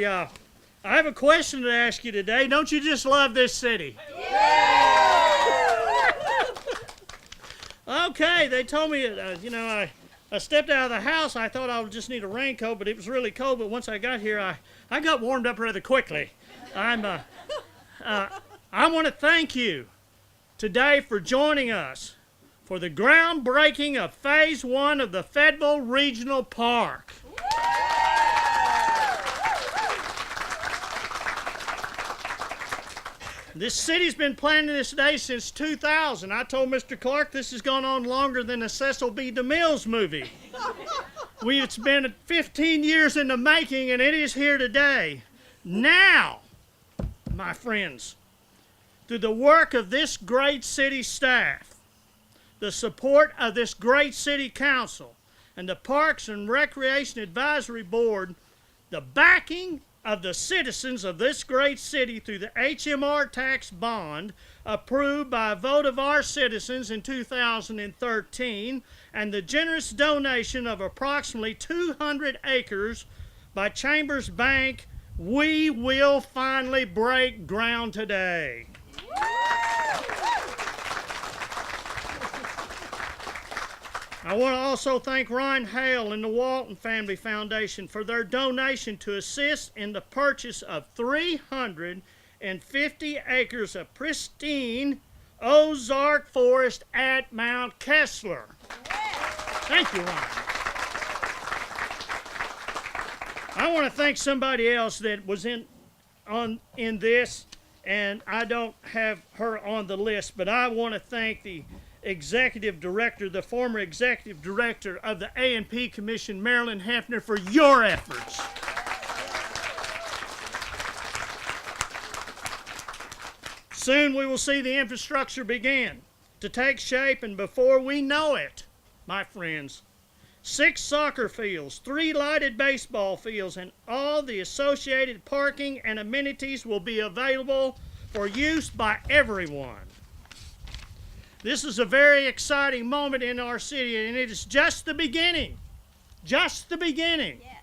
I have a question to ask you today. Don't you just love this city? Okay, they told me, I stepped out of the house. I thought I would just need a raincoat, but it was really cold. But once I got here, I got warmed up rather quickly. I want to thank you today for joining us for the groundbreaking of Phase 1 of the Fayetteville Regional Park. This city's been planning this day since 2000. I told Mr. Clark this has gone on longer than the Cecil B. DeMille's movie. It's been 15 years in the making, and it is here today. Now, my friends, through the work of this great city staff, the support of this great city council, and the Parks and Recreation Advisory Board, the backing of the citizens of this great city through the HMR tax bond approved by a vote of our citizens in 2013, and the generous donation of approximately 200 acres by Chambers Bank, we will finally break ground today. I want to also thank Ryan Hale and the Walton Family Foundation for their donation to assist in the purchase of 350 acres of pristine Ozark forest at Mount Kessler. Thank you, Ryan. I want to thank somebody else that was in this, and I don't have her on the list, but I want to thank the executive director, the former executive director of the A&P Commission, Marilyn Hefner, for your efforts. Soon we will see the infrastructure begin to take shape, and before we know it, my friends, 6 soccer fields, 3 lighted baseball fields, and all the associated parking and amenities will be available for use by everyone. This is a very exciting moment in our city, and it is just the beginning. Just the beginning. Yes.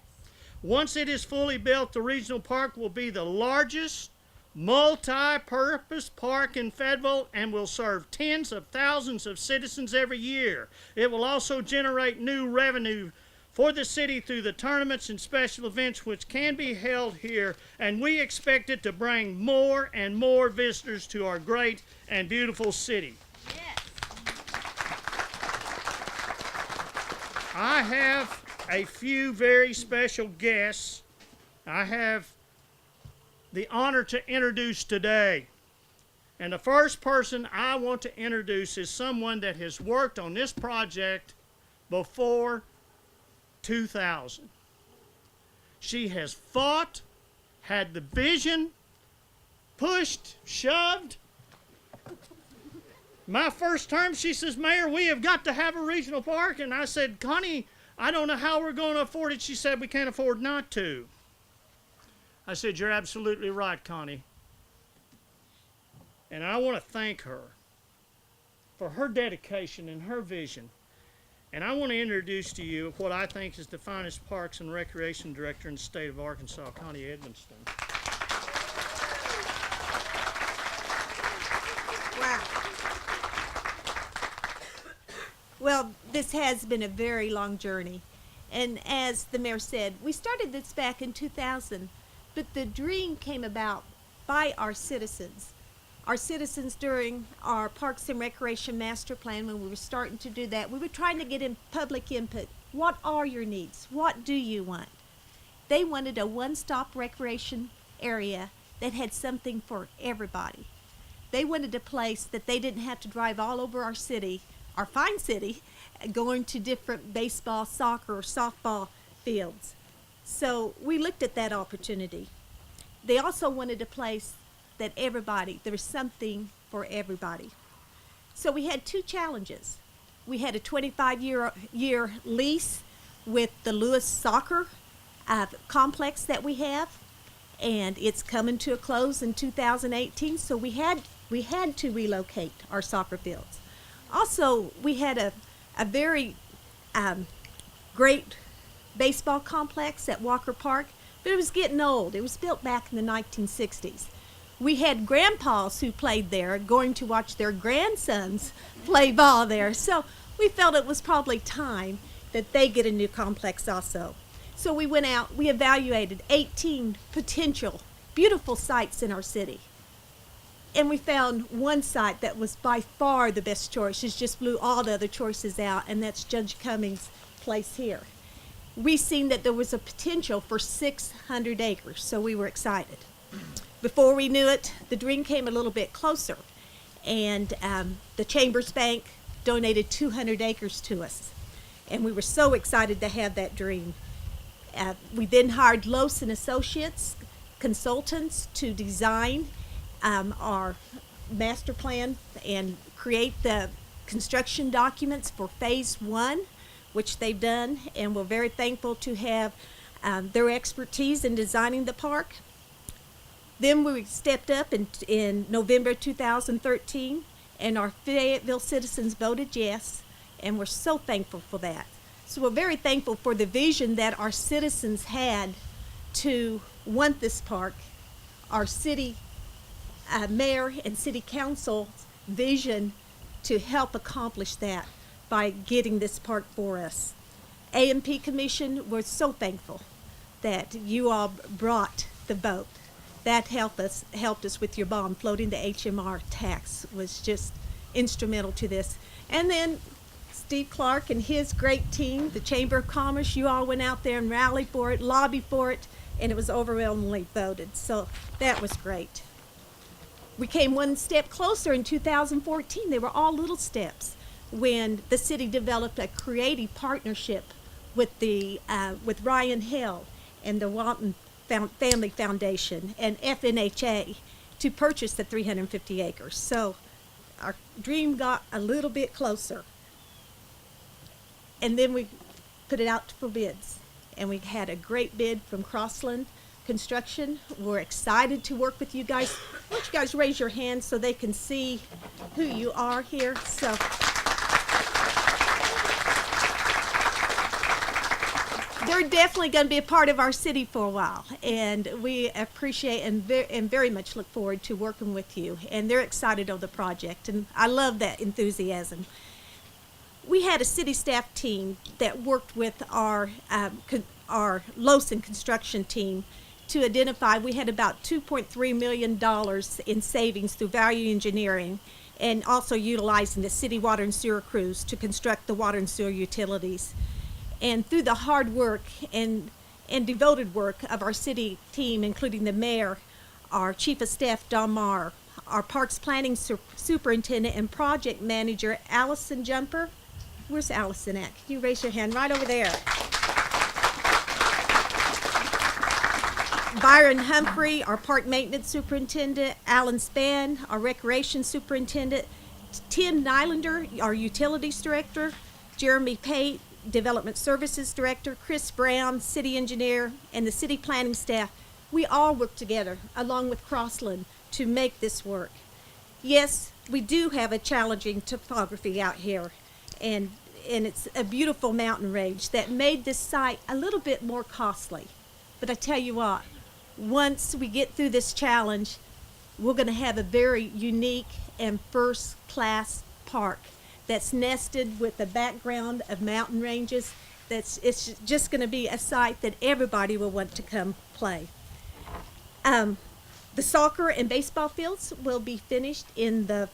Once it is fully built, the regional park will be the largest multi-purpose park in Fayetteville and will serve tens of thousands of citizens every year. It will also generate new revenue for the city through the tournaments and special events which can be held here, and we expect it to bring more and more visitors to our great and beautiful city. I have a few very special guests I have the honor to introduce today. And the first person I want to introduce is someone that has worked on this project before 2000. She has fought, had the vision, pushed, shoved. My first term, she says, Mayor, we have got to have a regional park. And I said, Connie, I don't know how we're going to afford it. She said, we can't afford not to. I said, you're absolutely right, Connie. And I want to thank her for her dedication and her vision. And I want to introduce to you what I think is the finest Parks and Recreation Director in the state of Arkansas, Connie Edmonston. Well, this has been a very long journey. And as the mayor said, we started this back in 2000, but the dream came about by our citizens. Our citizens during our Parks and Recreation Master Plan, when we were starting to do that, we were trying to get in public input. What are your needs? What do you want? They wanted a one-stop recreation area that had something for everybody. They wanted a place that they didn't have to drive all over our city, our fine city, going to different baseball, soccer, or softball fields. So we looked at that opportunity. They also wanted a place that there was something for everybody. So we had 2 challenges. We had a 25-year lease with the Lewis Soccer complex that we have, and it's coming to a close in 2018, so we had to relocate our soccer fields. Also, we had a very great baseball complex at Walker Park, but it was getting old. It was built back in the 1960s. We had grandpas who played there going to watch their grandsons play ball there. So we felt it was probably time that they get a new complex also. So we went out, we evaluated 18 potential beautiful sites in our city. And we found one site that was by far the best choice. It just blew all the other choices out, and that's Judge Cummings' place here. We seen that there was a potential for 600 acres, so we were excited. Before we knew it, the dream came a little bit closer, and the Chambers Bank donated 200 acres to us, and we were so excited to have that dream. We then hired Los and Associates consultants to design our master plan and create the construction documents for phase 1, which they've done, and we're very thankful to have their expertise in designing the park. Then we stepped up in November 2013, and our Fayetteville citizens voted yes, and we're so thankful for that. So we're very thankful for the vision that our citizens had to want this park. Our city mayor and city council's vision to help accomplish that by getting this park for us. A&P Commission, we're so thankful that you all brought the vote. That helped us with your bond. Floating the HMR tax was just instrumental to this. And then Steve Clark and his great team, the Chamber of Commerce, you all went out there and rallied for it, lobbied for it, and it was overwhelmingly voted. So that was great. We came one step closer in 2014. They were all little steps when the city developed a creative partnership with with Ryan Hill and the Walton Family Foundation and FNHA to purchase the 350 acres. So our dream got a little bit closer. And then we put it out for bids, and we had a great bid from Crossland Construction. We're excited to work with you guys. Why don't you guys raise your hands so they can see who you are here. So they're definitely going to be a part of our city for a while, and we appreciate and very much look forward to working with you. And they're excited over the project, and I love that enthusiasm. We had a city staff team that worked with our Lawson construction team to identify. We had about $2.3 million in savings through value engineering, and also utilizing the city water and sewer crews to construct the water and sewer utilities. And through the hard work and devoted work of our city team, including the mayor, our chief of staff, Don Marr, our parks planning superintendent and project manager, Allison Jumper. Where's Allison at? Can you raise your hand? Right over there. Byron Humphrey, our park maintenance superintendent, Alan Spann, our recreation superintendent, Tim Nylander, our utilities director, Jeremy Pate, development services director, Chris Brown, city engineer, and the city planning staff. We all work together along with Crossland to make this work. Yes, we do have a challenging topography out here, and it's a beautiful mountain range that made this site a little bit more costly. But I tell you what, once we get through this challenge, we're going to have a very unique and first-class park that's nested with a background of mountain ranges. It's just going to be a site that everybody will want to come play. The soccer and baseball fields will be finished in the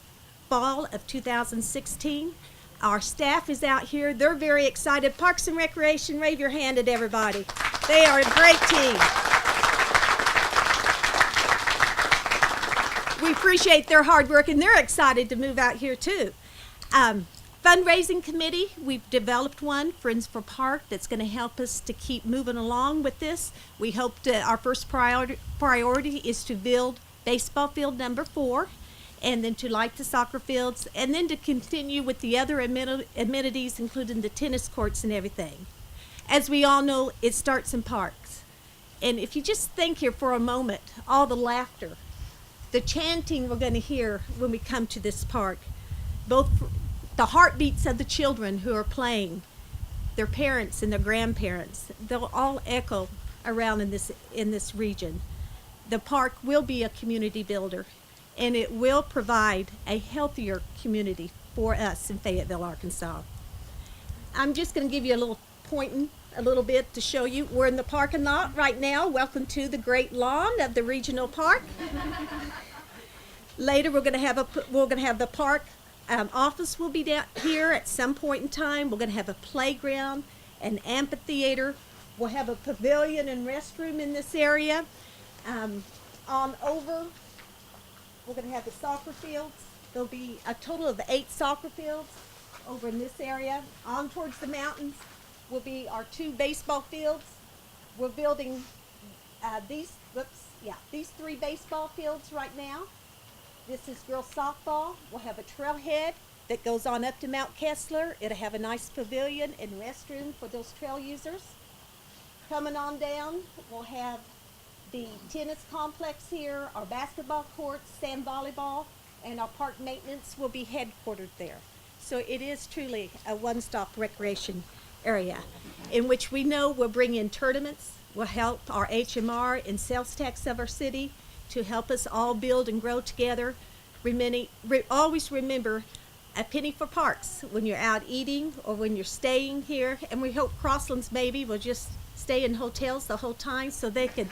fall of 2016. Our staff is out here. They're very excited. Parks and Recreation, wave your hand at everybody. They are a great team. We appreciate their hard work, and they're excited to move out here too. Fundraising committee, we've developed one, Friends for Park, that's going to help us to keep moving along with this. We hope that our first priority is to build baseball field number 4, and then to light the soccer fields, and then to continue with the other amenities, including the tennis courts and everything. As we all know, it starts in parks. And if you just think here for a moment, all the laughter, the chanting we're going to hear when we come to this park, both the heartbeats of the children who are playing, their parents and their grandparents, they'll all echo around in this region. The park will be a community builder, and it will provide a healthier community for us in Fayetteville, Arkansas. I'm just going to give you a little pointing a little bit to show you. We're in the parking lot right now. Welcome to the great lawn of the regional park. Later, we're going to have the park office will be down here at some point in time. We're going to have a playground, an amphitheater. We'll have a pavilion and restroom in this area. On over, we're going to have the soccer fields. There'll be a total of 8 soccer fields over in this area. On towards the mountains will be our 2 baseball fields. We're building these 3 baseball fields right now. This is girls softball. We'll have a trailhead that goes on up to Mount Kessler. It'll have a nice pavilion and restroom for those trail users. Coming on down, we'll have the tennis complex here, our basketball courts, sand volleyball, and our park maintenance will be headquartered there. So it is truly a one-stop recreation area in which we know we'll bring in tournaments, will help our HMR and sales tax of our city to help us all build and grow together. Always remember a penny for parks when you're out eating or when you're staying here, and we hope Crosslands maybe will just stay in hotels the whole time so they can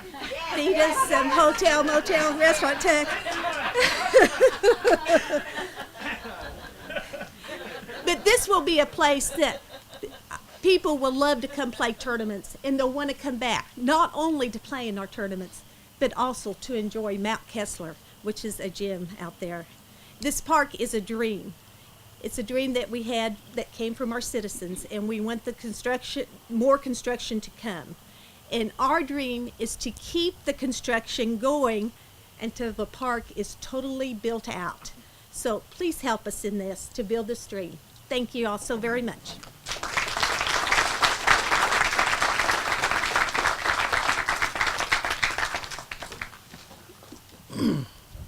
feed us some hotel, motel, restaurant tax. But this will be a place that people will love to come play tournaments, and they'll want to come back, not only to play in our tournaments, but also to enjoy Mount Kessler, which is a gym out there. This park is a dream. It's a dream that we had that came from our citizens, and we want the more construction to come. And our dream is to keep the construction going until the park is totally built out. So please help us in this to build this dream. Thank you all so very much.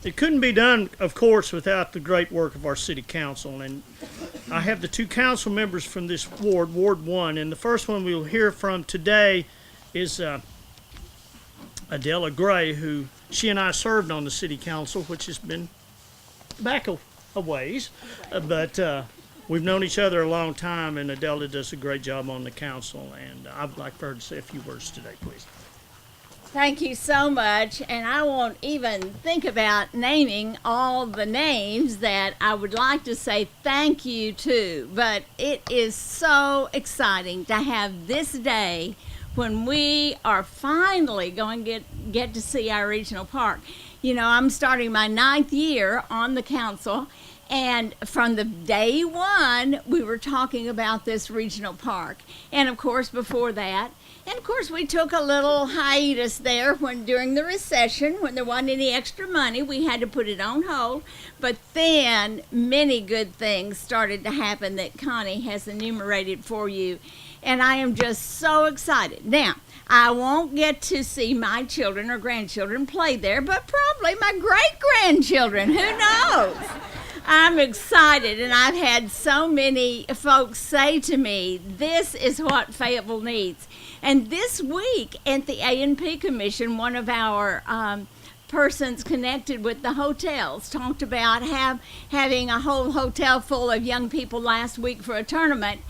It couldn't be done, of course, without the great work of our city council. And I have the 2 council members from this ward, Ward 1. And the first one we'll hear from today is Adela Gray, who she and I served on the city council, which has been back a ways. But we've known each other a long time, and Adela does a great job on the council. And I'd like for her to say a few words today, please. Thank you so much, and I won't even think about naming all the names that I would like to say thank you to, but it is so exciting to have this day when we are finally going to get to see our regional park. You know, I'm starting my 9th year on the council, and from the day one, we were talking about this regional park. And of course, before that, and of course, we took a little hiatus there during the recession, when there wasn't any extra money, we had to put it on hold. But then many good things started to happen that Connie has enumerated for you. And I am just so excited. Now, I won't get to see my children or grandchildren play there, but probably my great-grandchildren, who knows? I'm excited, and I've had so many folks say to me, this is what Fayetteville needs. And this week at the A&P Commission, one of our persons connected with the hotels talked about having a whole hotel full of young people last week for a tournament.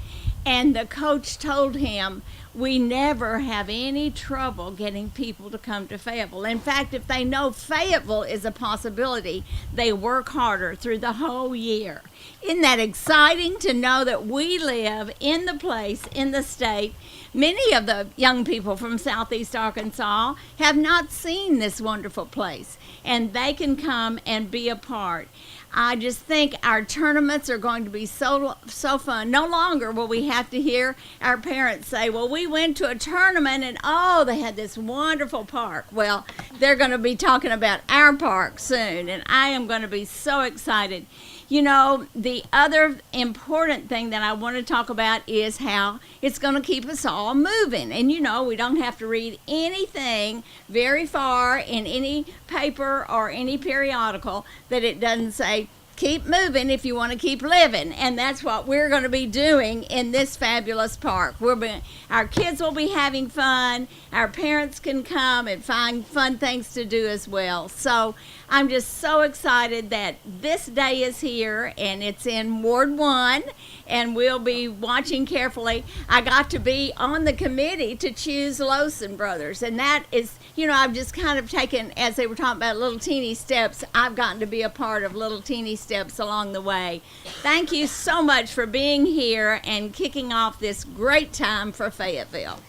And the coach told him, we never have any trouble getting people to come to Fayetteville. In fact, if they know Fayetteville is a possibility, they work harder through the whole year. Isn't that exciting to know that we live in the place, in the state? Many of the young people from Southeast Arkansas have not seen this wonderful place, and they can come and be a part. I just think our tournaments are going to be so fun. No longer will we have to hear our parents say, well, we went to a tournament and, oh, they had this wonderful park. Well, they're going to be talking about our park soon, and I am going to be so excited. You know, the other important thing that I want to talk about is how it's going to keep us all moving. And, you know, we don't have to read anything very far in any paper or any periodical that it doesn't say keep moving if you want to keep living, and that's what we're going to be doing in this fabulous park. Our kids will be having fun. Our parents can come and find fun things to do as well. So I'm just so excited that this day is here, and it's in Ward 1, and we'll be watching carefully. I got to be on the committee to choose Lawson Brothers, and that is, I've just kind of taken, as they were talking about little teeny steps, I've gotten to be a part of little teeny steps along the way. Thank you so much for being here and kicking off this great time for Fayetteville.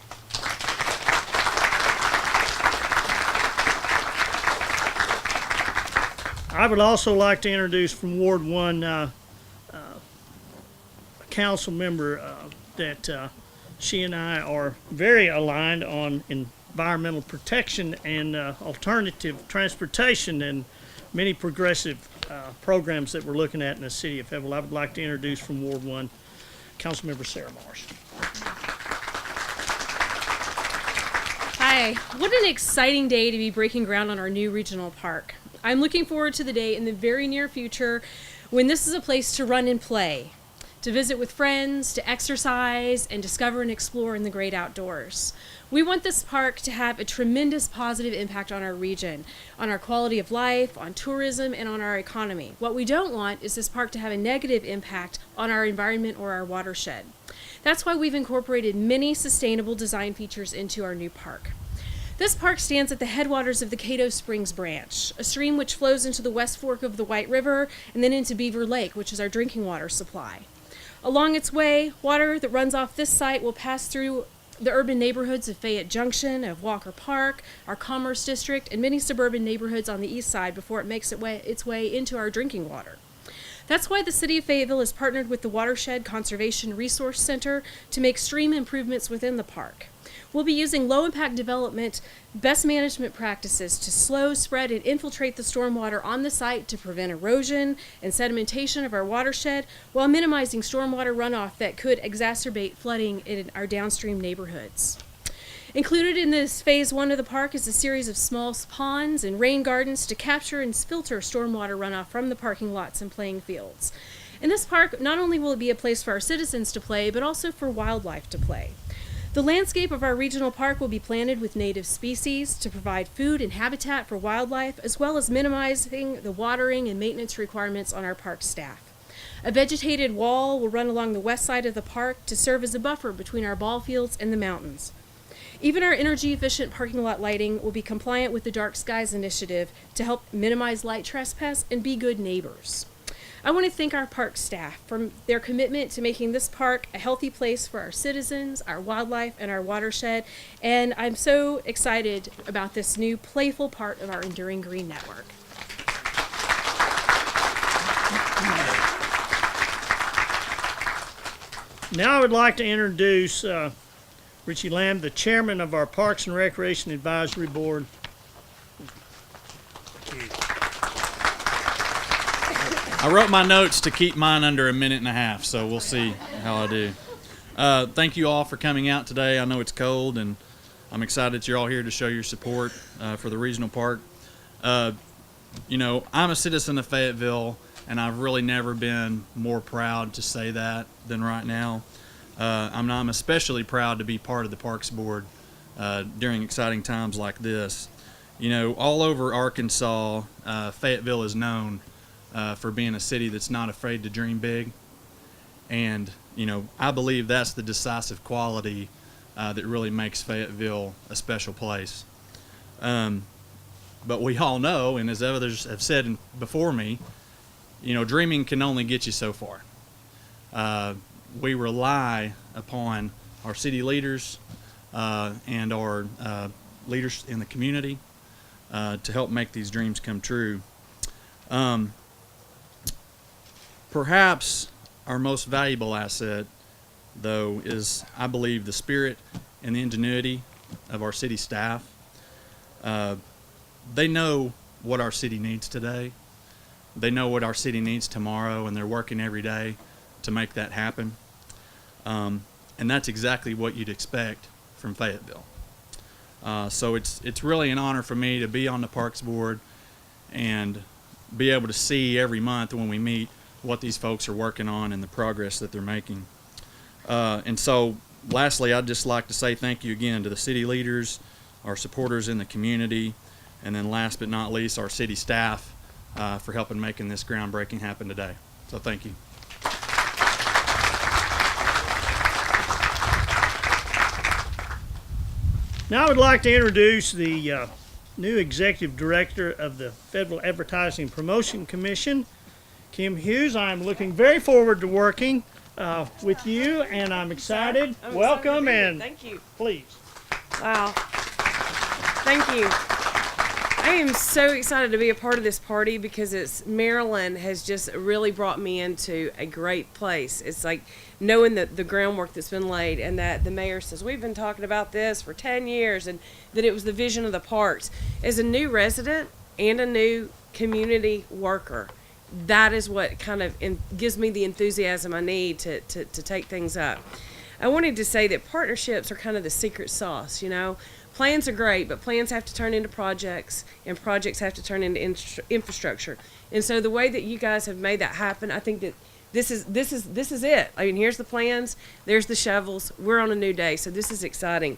I would also like to introduce from Ward 1 a council member that she and I are very aligned on environmental protection and alternative transportation and many progressive programs that we're looking at in the city of Fayetteville. I would like to introduce from Ward 1 Councilmember Sarah Marsh. Hi, what an exciting day to be breaking ground on our new regional park. I'm looking forward to the day in the very near future when this is a place to run and play, to visit with friends, to exercise, and discover and explore in the great outdoors. We want this park to have a tremendous positive impact on our region, on our quality of life, on tourism, and on our economy. What we don't want is this park to have a negative impact on our environment or our watershed. That's why we've incorporated many sustainable design features into our new park. This park stands at the headwaters of the Cato Springs Branch, a stream which flows into the West Fork of the White River and then into Beaver Lake, which is our drinking water supply. Along its way, water that runs off this site will pass through the urban neighborhoods of Fayette Junction, of Walker Park, our Commerce District, and many suburban neighborhoods on the east side before it makes its way into our drinking water. That's why the City of Fayetteville has partnered with the Watershed Conservation Resource Center to make stream improvements within the park. We'll be using low-impact development, best management practices to slow, spread, and infiltrate the stormwater on the site to prevent erosion and sedimentation of our watershed while minimizing stormwater runoff that could exacerbate flooding in our downstream neighborhoods. Included in this phase 1 of the park is a series of small ponds and rain gardens to capture and filter stormwater runoff from the parking lots and playing fields. In this park, not only will it be a place for our citizens to play, but also for wildlife to play. The landscape of our regional park will be planted with native species to provide food and habitat for wildlife, as well as minimizing the watering and maintenance requirements on our park staff. A vegetated wall will run along the west side of the park to serve as a buffer between our ball fields and the mountains. Even our energy-efficient parking lot lighting will be compliant with the Dark Skies Initiative to help minimize light trespass and be good neighbors. I want to thank our park staff for their commitment to making this park a healthy place for our citizens, our wildlife, and our watershed, and I'm so excited about this new playful part of our Enduring Green Network. Now I would like to introduce Richie Lamb, the chairman of our Parks and Recreation Advisory Board. I wrote my notes to keep mine under a minute and a half, so we'll see how I do. Thank you all for coming out today. I know it's cold, and I'm excited that you're all here to show your support for the regional park. I'm a citizen of Fayetteville, and I've really never been more proud to say that than right now. I'm especially proud to be part of the Parks Board during exciting times like this. All over Arkansas, Fayetteville is known for being a city that's not afraid to dream big. And, I believe that's the decisive quality that really makes Fayetteville a special place. But we all know, and as others have said before me, dreaming can only get you so far. We rely upon our city leaders and our leaders in the community to help make these dreams come true. Perhaps our most valuable asset, though, is, I believe, the spirit and the ingenuity of our city staff. They know what our city needs today. They know what our city needs tomorrow, and they're working every day to make that happen. And that's exactly what you'd expect from Fayetteville. So it's really an honor for me to be on the Parks Board and be able to see every month when we meet what these folks are working on and the progress that they're making. And so lastly, I'd just like to say thank you again to the city leaders, our supporters in the community, and then last but not least, our city staff for helping making this groundbreaking happen today. So thank you. Now I would like to introduce the new Executive Director of the Federal Advertising Promotion Commission, Kim Hughes. I'm looking very forward to working with you, and I'm excited. Welcome, and thank you. Please. Wow. Thank you. I am so excited to be a part of this party because Maryland has just really brought me into a great place. It's like knowing that the groundwork that's been laid, and that the mayor says, we've been talking about this for 10 years, and that it was the vision of the parks. As a new resident and a new community worker, that is what kind of gives me the enthusiasm I need to take things up. I wanted to say that partnerships are kind of the secret sauce, you know. Plans are great, but plans have to turn into projects, and projects have to turn into infrastructure. And so the way that you guys have made that happen, I think that this is it. I mean, here's the plans, there's the shovels. We're on a new day, so this is exciting.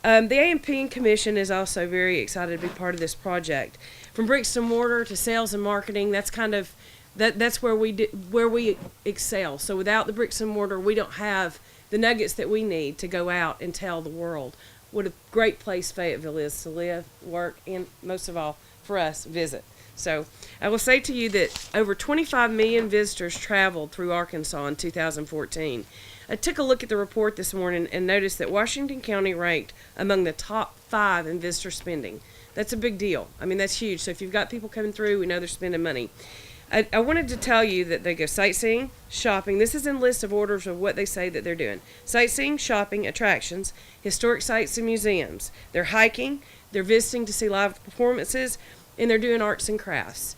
The A&P Commission is also very excited to be part of this project. From bricks and mortar to sales and marketing, that's kind of that's where we excel. So without the bricks and mortar, we don't have the nuggets that we need to go out and tell the world what a great place Fayetteville is to live, work, and most of all, for us, visit. So I will say to you that over 25 million visitors traveled through Arkansas in 2014. I took a look at the report this morning and noticed that Washington County ranked among the top 5 in visitor spending. That's a big deal. I mean, that's huge. So if you've got people coming through, we know they're spending money. I wanted to tell you that they go sightseeing, shopping. This is in list of orders of what they say that they're doing. Sightseeing, shopping, attractions, historic sites and museums. They're hiking, they're visiting to see live performances, and they're doing arts and crafts.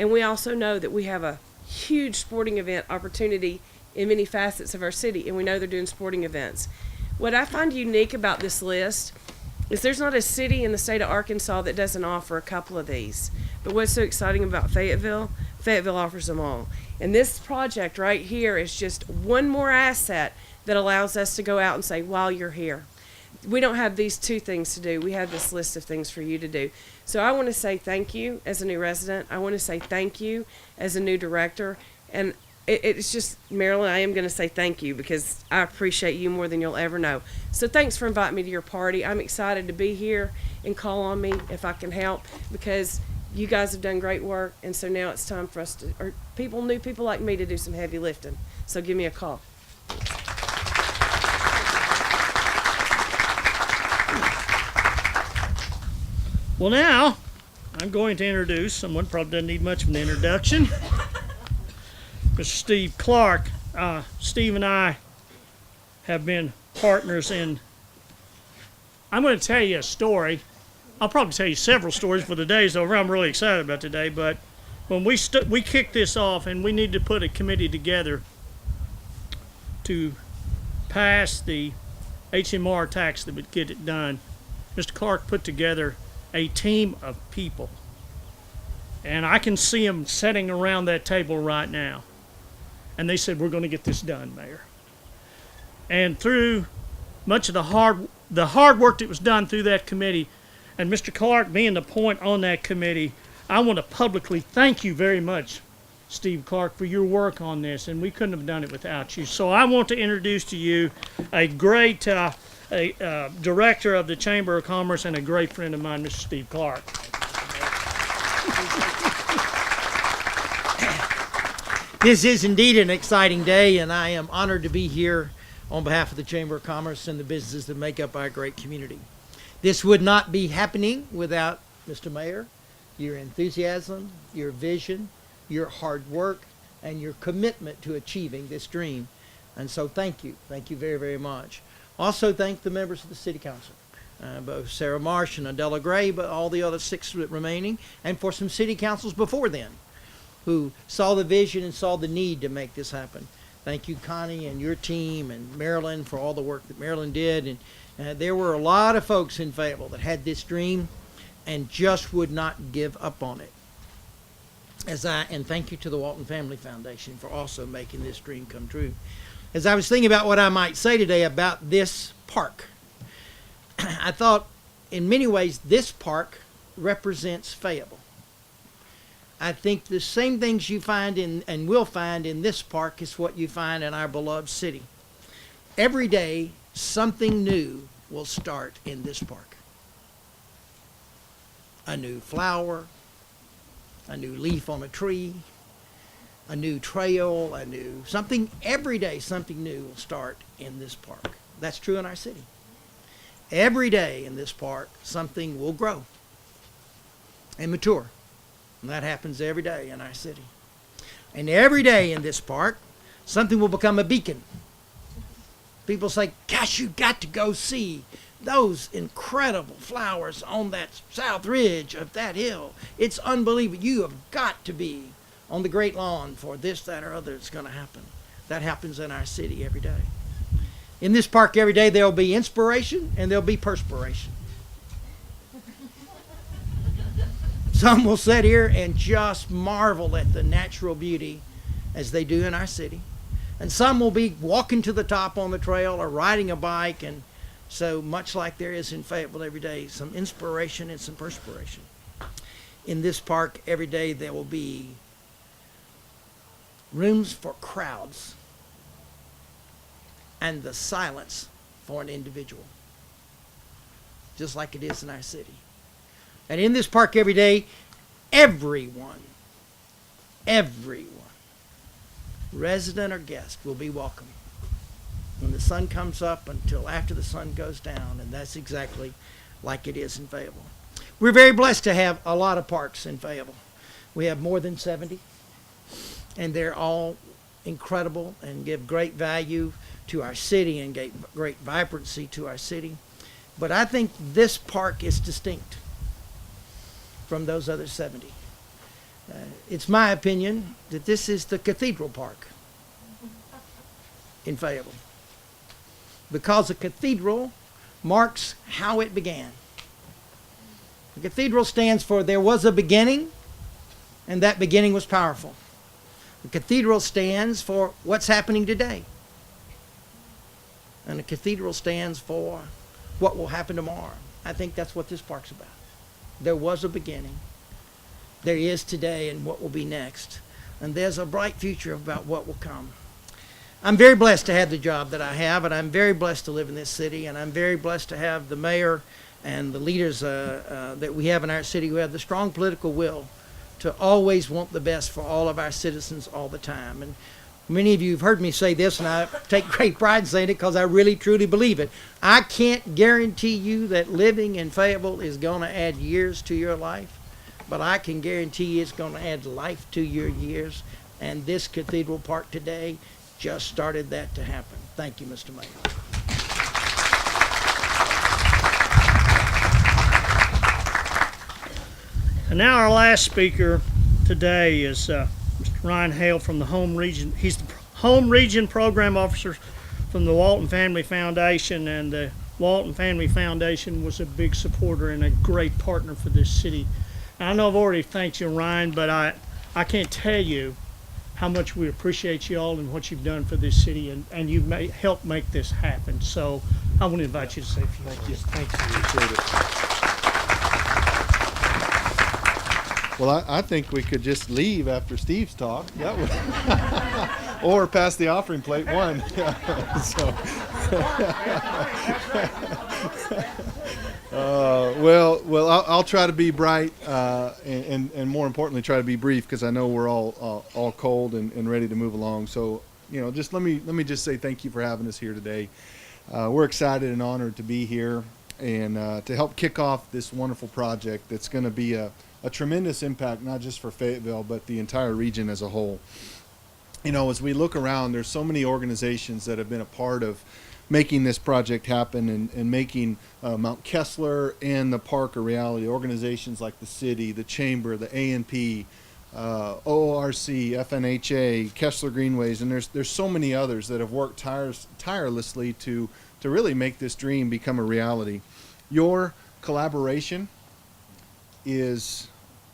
And we also know that we have a huge sporting event opportunity in many facets of our city, and we know they're doing sporting events. What I find unique about this list is there's not a city in the state of Arkansas that doesn't offer a couple of these. But what's so exciting about Fayetteville offers them all. And this project right here is just one more asset that allows us to go out and say, while you're here. We don't have these 2 things to do. We have this list of things for you to do. So I want to say thank you as a new resident. I want to say thank you as a new director. And it's just, Marilyn, I am going to say thank you because I appreciate you more than you'll ever know. So thanks for inviting me to your party. I'm excited to be here, and call on me if I can help, because you guys have done great work, and so now it's time for us to, or new people like me, to do some heavy lifting. So give me a call. Well, now I'm going to introduce someone probably doesn't need much of an introduction. Mr. Steve Clark. Steve and I have been partners in. I'm going to tell you a story. I'll probably tell you several stories for the days over. I'm really excited about today, but when we kicked this off and we needed to put a committee together to pass the HMR tax that would get it done, Mr. Clark put together a team of people. And I can see them sitting around that table right now. And they said, we're going to get this done, Mayor. And through much of the hard work that was done through that committee, and Mr. Clark being the point on that committee, I want to publicly thank you very much, Steve Clark, for your work on this, and we couldn't have done it without you. So I want to introduce to you a great director of the Chamber of Commerce and a great friend of mine, Mr. Steve Clark. This is indeed an exciting day, and I am honored to be here on behalf of the Chamber of Commerce and the businesses that make up our great community. This would not be happening without, Mr. Mayor, your enthusiasm, your vision, your hard work, and your commitment to achieving this dream. And so thank you. Thank you very, very much. Also thank the members of the City Council, both Sarah Marsh and Adela Gray, but all the other 6 remaining, and for some city councils before then, who saw the vision and saw the need to make this happen. Thank you, Connie, and your team, and Marilyn for all the work that Marilyn did. And there were a lot of folks in Fayetteville that had this dream and just would not give up on it. And thank you to the Walton Family Foundation for also making this dream come true. As I was thinking about what I might say today about this park, I thought in many ways this park represents Fayetteville. I think the same things you find in and will find in this park is what you find in our beloved city. Every day, something new will start in this park. A new flower, a new leaf on a tree, a new trail, something. Every day something new will start in this park. That's true in our city. Every day in this park something will grow and mature. And that happens every day in our city. And every day in this park something will become a beacon. People say, gosh, you got to go see those incredible flowers on that south ridge of that hill. It's unbelievable. You have got to be on the great lawn for this, that, or other. It's going to happen. That happens in our city every day. In this park every day there'll be inspiration and there'll be perspiration. Some will sit here and just marvel at the natural beauty as they do in our city. And some will be walking to the top on the trail or riding a bike, and so much like there is in Fayetteville every day, some inspiration and some perspiration. In this park every day there will be rooms for crowds and the silence for an individual, just like it is in our city. And in this park every day, everyone, resident or guest, will be welcome when the sun comes up until after the sun goes down, and that's exactly like it is in Fayetteville. We're very blessed to have a lot of parks in Fayetteville. We have more than 70, and they're all incredible and give great value to our city and great vibrancy to our city. But I think this park is distinct from those other 70. It's my opinion that this is the Cathedral Park in Fayetteville, because a cathedral marks how it began. The cathedral stands for there was a beginning, and that beginning was powerful. The cathedral stands for what's happening today, and the cathedral stands for what will happen tomorrow. I think that's what this park's about. There was a beginning, there is today, and what will be next. And there's a bright future about what will come. I'm very blessed to have the job that I have, and I'm very blessed to live in this city, and I'm very blessed to have the mayor and the leaders that we have in our city who have the strong political will to always want the best for all of our citizens all the time. And many of you have heard me say this, and I take great pride in saying it because I really, truly believe it. I can't guarantee you that living in Fayetteville is going to add years to your life, but I can guarantee you it's going to add life to your years. And this Cathedral Park today just started that to happen. Thank you, Mr. Mayor. And now our last speaker today is Mr. Ryan Hale from the Home Region. He's the Home Region Program Officer from the Walton Family Foundation, and the Walton Family Foundation was a big supporter and a great partner for this city. And I know I've already thanked you, Ryan, but I can't tell you how much we appreciate you all and what you've done for this city, and you've helped make this happen. So I want to invite you to say a few words. Thank you. Appreciate it. Well, I think we could just leave after Steve's talk. That would, or pass the offering plate one. So, I'll try to be bright and more importantly, try to be brief, because I know we're all cold and ready to move along. So, just let me just say thank you for having us here today. We're excited and honored to be here and to help kick off this wonderful project that's going to be a tremendous impact, not just for Fayetteville, but the entire region as a whole. As we look around, there's so many organizations that have been a part of making this project happen and making Mount Kessler and the park a reality. Organizations like the city, the chamber, the A&P, ORC, FNHA, Kessler Greenways, and there's so many others that have worked tirelessly to really make this dream become a reality. Your collaboration is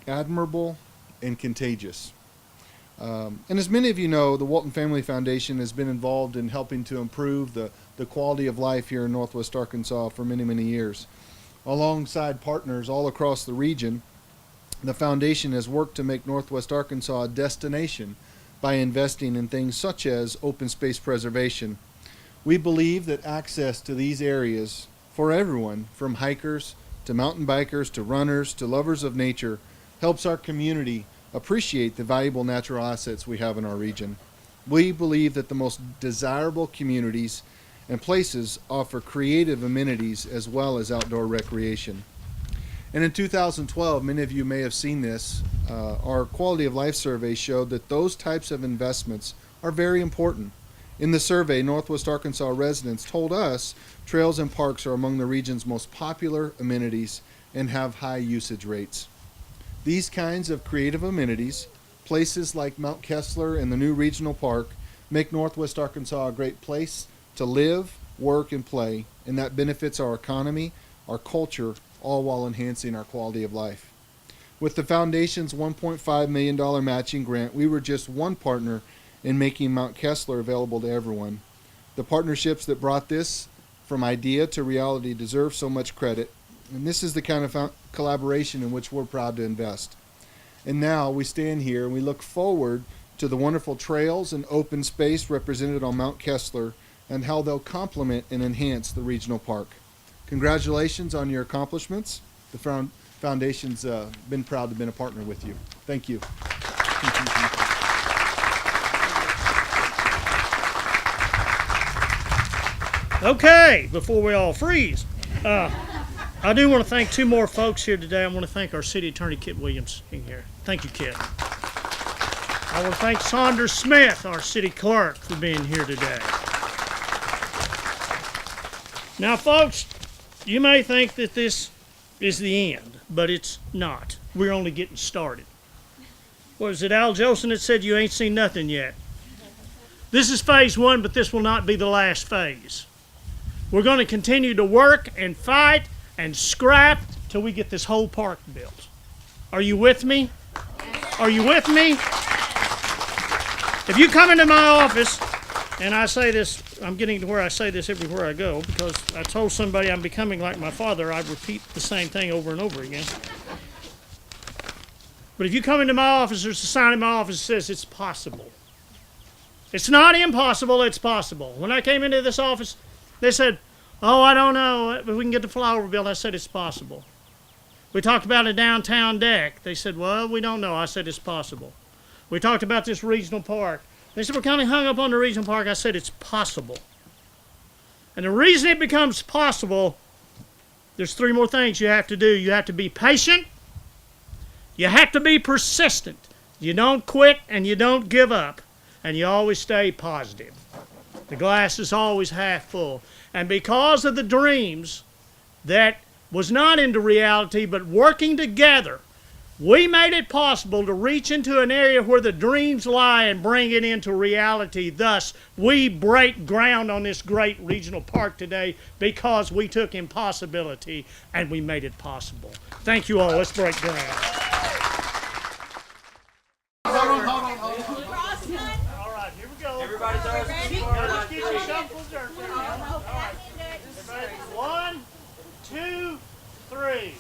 admirable and contagious. And as many of you know, the Walton Family Foundation has been involved in helping to improve the quality of life here in Northwest Arkansas for many, many years. Alongside partners all across the region, the foundation has worked to make Northwest Arkansas a destination by investing in things such as open space preservation. We believe that access to these areas for everyone, from hikers to mountain bikers to runners to lovers of nature, helps our community appreciate the valuable natural assets we have in our region. We believe that the most desirable communities and places offer creative amenities as well as outdoor recreation. And in 2012, many of you may have seen this, our quality of life survey showed that those types of investments are very important. In the survey, Northwest Arkansas residents told us trails and parks are among the region's most popular amenities and have high usage rates. These kinds of creative amenities, places like Mount Kessler and the new regional park, make Northwest Arkansas a great place to live, work, and play, and that benefits our economy, our culture, all while enhancing our quality of life. With the Foundation's $1.5 million matching grant, we were just one partner in making Mount Kessler available to everyone. The partnerships that brought this from idea to reality deserve so much credit, and this is the kind of collaboration in which we're proud to invest. And now we stand here and we look forward to the wonderful trails and open space represented on Mount Kessler and how they'll complement and enhance the regional park. Congratulations on your accomplishments. The Foundation's been proud to have been a partner with you. Thank you. Okay, before we all freeze, I do want to thank two more folks here today. I want to thank our City Attorney, Kit Williams, in here. Thank you, Kit. I want to thank Saunders Smith, our City Clerk, for being here today. Now, folks, you may think that this is the end, but it's not. We're only getting started. What was it, Al Jolson that said you ain't seen nothing yet? This is phase one, but this will not be the last phase. We're going to continue to work and fight and scrap till we get this whole park built. Are you with me? Are you with me? If you come into my office, and I say this, I'm getting to where I say this everywhere I go, because I told somebody I'm becoming like my father, I repeat the same thing over and over again. But if you come into my office, there's a sign in my office that says it's possible. It's not impossible, it's possible. When I came into this office, they said, oh, I don't know if we can get the flower built. I said, it's possible. We talked about a downtown deck. They said, well, we don't know. I said, it's possible. We talked about this regional park. They said, we're kind of hung up on the regional park. I said, it's possible. And the reason it becomes possible, there's three more things you have to do. You have to be patient. You have to be persistent. You don't quit and you don't give up. And you always stay positive. The glass is always half full. And because of the dreams that was not into reality, but working together, we made it possible to reach into an area where the dreams lie and bring it into reality. Thus, we break ground on this great regional park today because we took impossibility and we made it possible. Thank you all. Let's break ground. All right, here we go. Everybody throws Let's get your shovels dirt. All right. 1, 2, 3.